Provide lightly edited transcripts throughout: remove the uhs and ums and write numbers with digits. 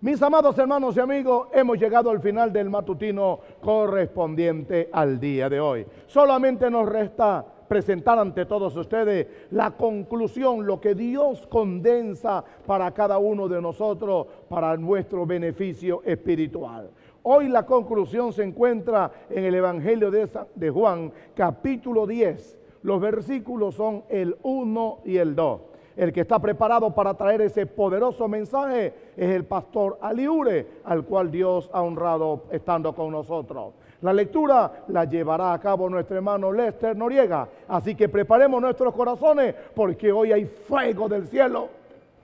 Mis amados hermanos y amigos, hemos llegado al final del matutino correspondiente al día de hoy. Solamente nos resta presentar ante todos ustedes la conclusión, lo que Dios condensa para cada uno de nosotros, para nuestro beneficio espiritual. Hoy la conclusión se encuentra en el Evangelio de Juan, capítulo 10. Los versículos son el 1 y el 2. El que está preparado para traer ese poderoso mensaje es el pastor Aliure, al cual Dios ha honrado estando con nosotros. La lectura la llevará a cabo nuestro hermano Lester Noriega. Así que preparemos nuestros corazones, porque hoy hay fuego del cielo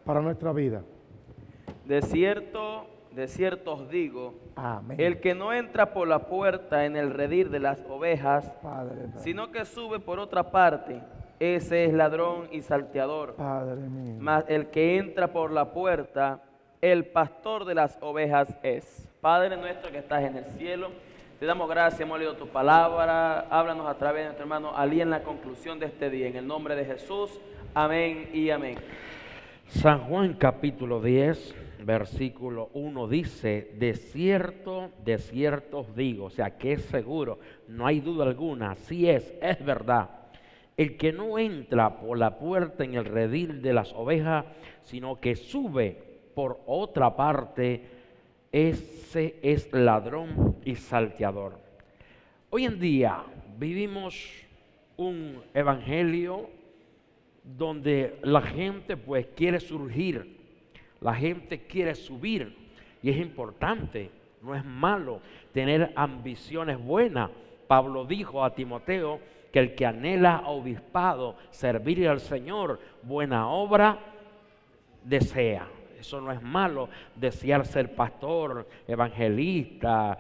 para nuestra vida. De cierto os digo, Amén. el que no entra por la puerta en el redil de las ovejas, Padre, sino que sube por otra parte, ese es ladrón y salteador. Padre mío. Mas el que entra por la puerta, el pastor de las ovejas es. Padre nuestro que estás en el cielo, te damos gracias, hemos leído tu palabra. Háblanos a través de nuestro hermano Ali en la conclusión de este día. En el nombre de Jesús, amén y amén. San Juan capítulo 10, versículo 1 dice: de cierto os digo, o sea que es seguro, no hay duda alguna, así es verdad. El que no entra por la puerta en el redil de las ovejas, sino que sube por otra parte, ese es ladrón y salteador. Hoy en día vivimos un evangelio donde la gente pues quiere surgir, la gente quiere subir, y es importante, no es malo tener ambiciones buenas. Pablo dijo a Timoteo que el que anhela obispado, servir al Señor, buena obra desea. Eso no es malo, desear ser pastor, evangelista,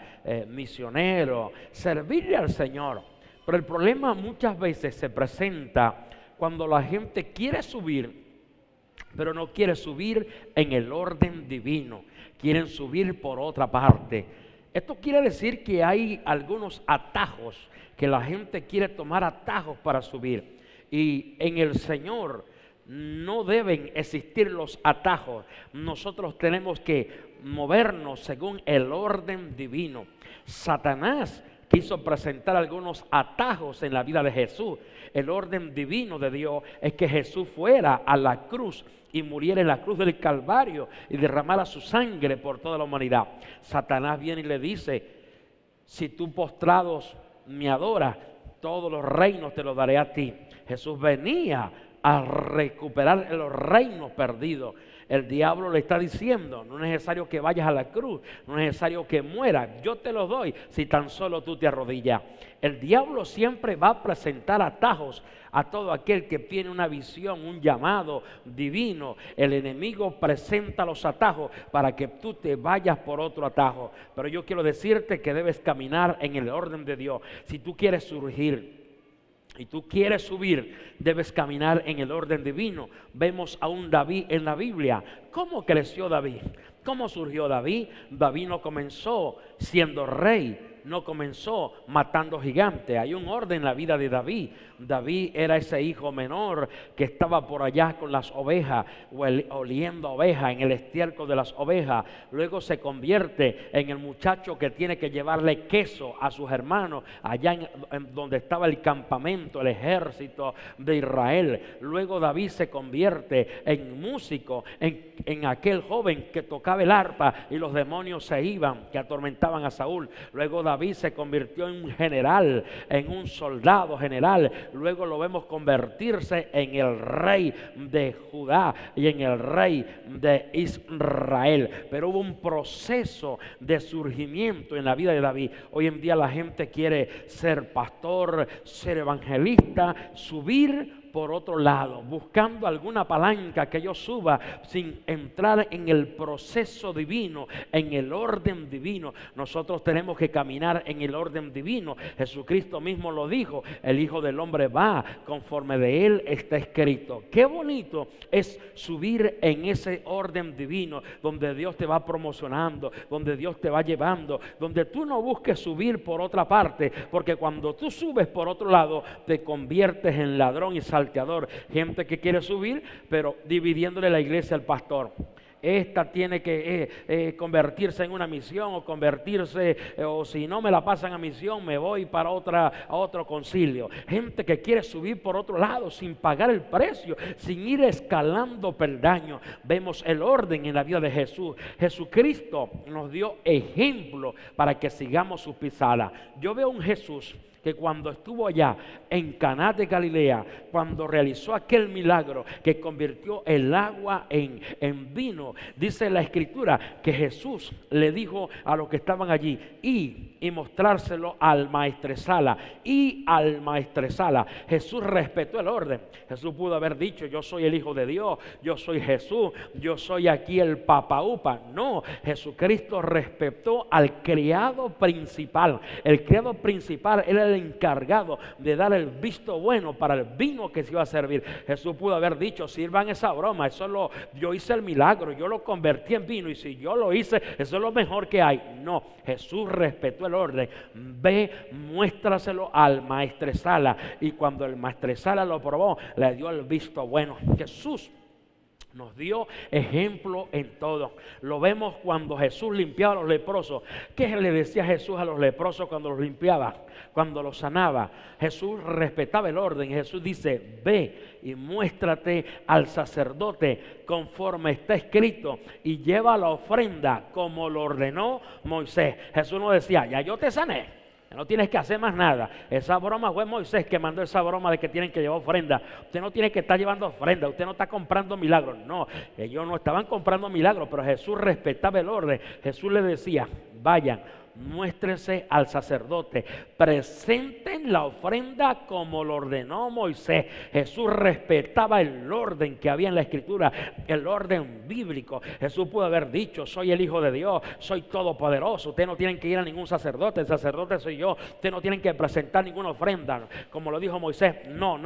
misionero, servirle al Señor. Pero el problema muchas veces se presenta cuando la gente quiere subir, pero no quiere subir en el orden divino, quieren subir por otra parte. Esto quiere decir que hay algunos atajos, que la gente quiere tomar atajos para subir. Y en el Señor no deben existir los atajos. Nosotros tenemos que movernos según el orden divino. Satanás quiso presentar algunos atajos en la vida de Jesús. El orden divino de Dios es que Jesús fuera a la cruz y muriera en la cruz del Calvario y derramara su sangre por toda la humanidad. Satanás viene y le dice: si tú postrados me adoras, todos los reinos te los daré a ti. Jesús venía a recuperar los reinos perdidos. El diablo le está diciendo: no es necesario que vayas a la cruz, no es necesario que mueras, yo te los doy si tan solo tú te arrodillas. El diablo siempre va a presentar atajos a todo aquel que tiene una visión, un llamado divino. El enemigo presenta los atajos para que tú te vayas por otro atajo. Pero yo quiero decirte que debes caminar en el orden de Dios. Si tú quieres surgir y tú quieres subir, debes caminar en el orden divino. Vemos a un David en la Biblia. ¿Cómo creció David? ¿Cómo surgió David? David no comenzó siendo rey, no comenzó matando gigantes. Hay un orden en la vida de David. David era ese hijo menor que estaba por allá con las ovejas, oliendo ovejas en el estiércol de las ovejas. Luego se convierte en el muchacho que tiene que llevarle queso a sus hermanos allá en donde estaba el campamento, el ejército de Israel. Luego David se convierte en músico, en aquel joven que tocaba el arpa y los demonios se iban, que atormentaban a Saúl. Luego David se convirtió en un general, en un soldado general. Luego lo vemos convertirse en el rey de Judá y en el rey de Israel. Pero hubo un proceso de surgimiento en la vida de David. Hoy en día la gente quiere ser pastor, ser evangelista, subir por otro lado, buscando alguna palanca que yo suba sin entrar en el proceso divino, en el orden divino. Nosotros tenemos que caminar en el orden divino. Jesucristo mismo lo dijo: el Hijo del Hombre va conforme de él está escrito. Qué bonito es subir en ese orden divino, donde Dios te va promocionando, donde Dios te va llevando, donde tú no busques subir por otra parte, porque cuando tú subes por otro lado te conviertes en ladrón y salteador. Gente que quiere subir, pero dividiéndole la iglesia al pastor. esta tiene que convertirse en una misión o convertirse, o si no me la pasan a misión, me voy para a otro concilio. Gente que quiere subir por otro lado sin pagar el precio, sin ir escalando peldaños. Vemos el orden en la vida de Jesús. Jesucristo nos dio ejemplo para que sigamos sus pisadas. Yo veo un Jesús que cuando estuvo allá en Caná de Galilea, cuando realizó aquel milagro que convirtió el agua en vino, dice la Escritura que Jesús le dijo a los que estaban allí, y mostrárselo al maestresala, y al maestresala. Jesús respetó el orden. Jesús pudo haber dicho, yo soy el Hijo de Dios, yo soy Jesús, yo soy aquí el Papa Upa. No, Jesucristo respetó al criado principal. El criado principal era el encargado de dar el visto bueno para el vino que se iba a servir. Jesús pudo haber dicho, sirvan esa broma, yo hice el milagro, yo lo convertí en vino, y si yo lo hice, eso es lo mejor que hay. No, Jesús respetó el orden. Ve, muéstraselo al maestresala, y cuando el maestresala lo probó, le dio el visto bueno. Jesús nos dio ejemplo en todo. Lo vemos cuando Jesús limpiaba a los leprosos. ¿Qué le decía Jesús a los leprosos cuando los limpiaba? Cuando los sanaba. Jesús respetaba el orden. Jesús dice, ve y muéstrate al sacerdote conforme está escrito, y lleva la ofrenda como lo ordenó Moisés. Jesús no decía, ya yo te sané, no tienes que hacer más nada. Esa broma fue Moisés que mandó esa broma de que tienen que llevar ofrenda. Usted no tiene que estar llevando ofrenda, usted no está comprando milagros. No, ellos no estaban comprando milagros, pero Jesús respetaba el orden. Jesús le decía, vayan, muéstrense al sacerdote, presenten la ofrenda como lo ordenó Moisés. Jesús respetaba el orden que había en la Escritura, el orden bíblico. Jesús pudo haber dicho, soy el Hijo de Dios, soy todopoderoso, ustedes no tienen que ir a ningún sacerdote, el sacerdote soy yo, ustedes no tienen que presentar ninguna ofrenda, como lo dijo Moisés. No,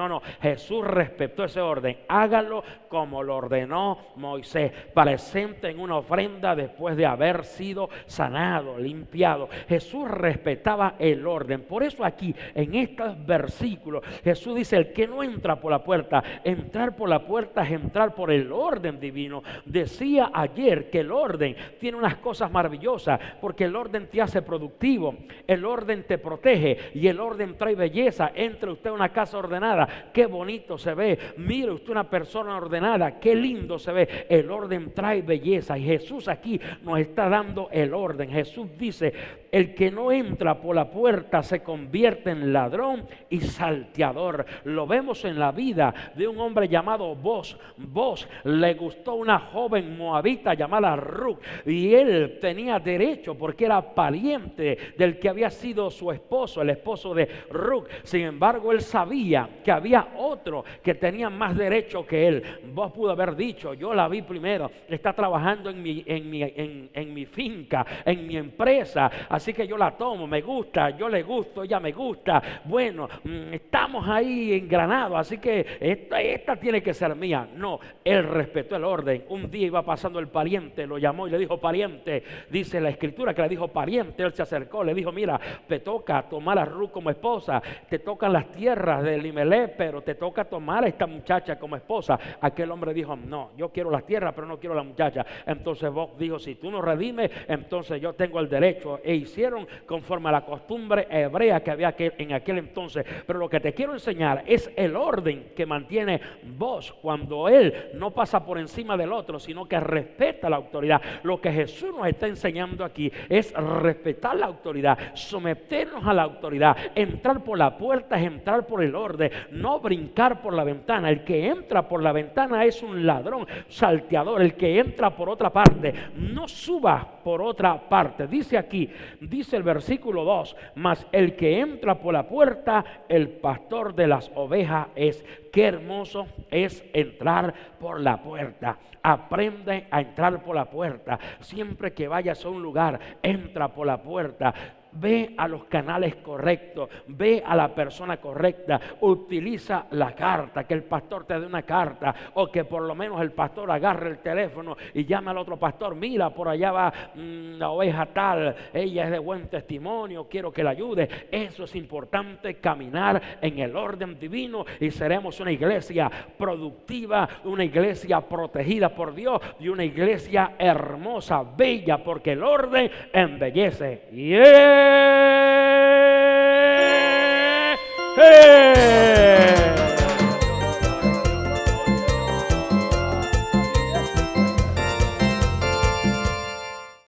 Jesús respetó ese orden. Háganlo como lo ordenó Moisés, presenten una ofrenda después de haber sido sanado, limpiado. Jesús respetaba el orden. Por eso aquí en estos versículos Jesús dice, el que no entra por la puerta, entrar por la puerta es entrar por el orden divino. Decía ayer que el orden tiene unas cosas maravillosas, porque el orden te hace productivo, el orden te protege y el orden trae belleza. Entre usted a una casa ordenada, qué bonito se ve. Mire usted una persona ordenada, qué lindo se ve. El orden trae belleza, y Jesús aquí nos está dando el orden. Jesús dice, el que no entra por la puerta se convierte en ladrón y salteador. Lo vemos en la vida de un hombre llamado Boaz. Boaz le gustó una joven moabita llamada Ruth, y él tenía derecho porque era pariente del que había sido su esposo, el esposo de Ruth. Sin embargo, él sabía que había otro que tenía más derecho que él. Boaz pudo haber dicho, yo la vi primero, está trabajando en mi finca, en mi empresa, así que yo la tomo, me gusta, yo le gusto, ella me gusta. Bueno, estamos ahí engranados, así que esta tiene que ser mía. No, él respetó el orden. Un día iba pasando el pariente, lo llamó y le dijo, pariente, dice la Escritura que le dijo pariente. Él se acercó, le dijo, mira, te toca tomar a Ruth como esposa, te tocan las tierras de Elimelech, pero te toca tomar a esta muchacha como esposa. Aquel hombre dijo, no, yo quiero las tierras, pero no quiero la muchacha. Entonces Boaz dijo, si tú no redimes, entonces yo tengo el derecho. E hicieron conforme a la costumbre hebrea que había en aquel entonces. Pero lo que te quiero enseñar es el orden que mantiene Boaz cuando él no pasa por encima del otro, sino que respeta la autoridad. Lo que Jesús nos está enseñando aquí es respetar la autoridad, someternos a la autoridad. Entrar por la puerta es entrar por el orden, no brincar por la ventana. El que entra por la ventana es un ladrón, salteador. El que entra por otra parte, no suba por otra parte. Dice aquí, dice el versículo 2, mas el que entra por la puerta, el pastor de las ovejas es. Qué hermoso es entrar por la puerta. Aprende a entrar por la puerta. Siempre que vayas a un lugar, entra por la puerta. ve a los canales correctos, ve a la persona correcta, utiliza la carta, que el pastor te dé una carta, o que por lo menos el pastor agarre el teléfono y llame al otro pastor. Mira, por allá va la oveja tal, ella es de buen testimonio, quiero que la ayude. Eso es importante, caminar en el orden divino, y seremos una iglesia productiva, una iglesia protegida por Dios y una iglesia hermosa, bella, porque el orden embellece. ¡Yeah!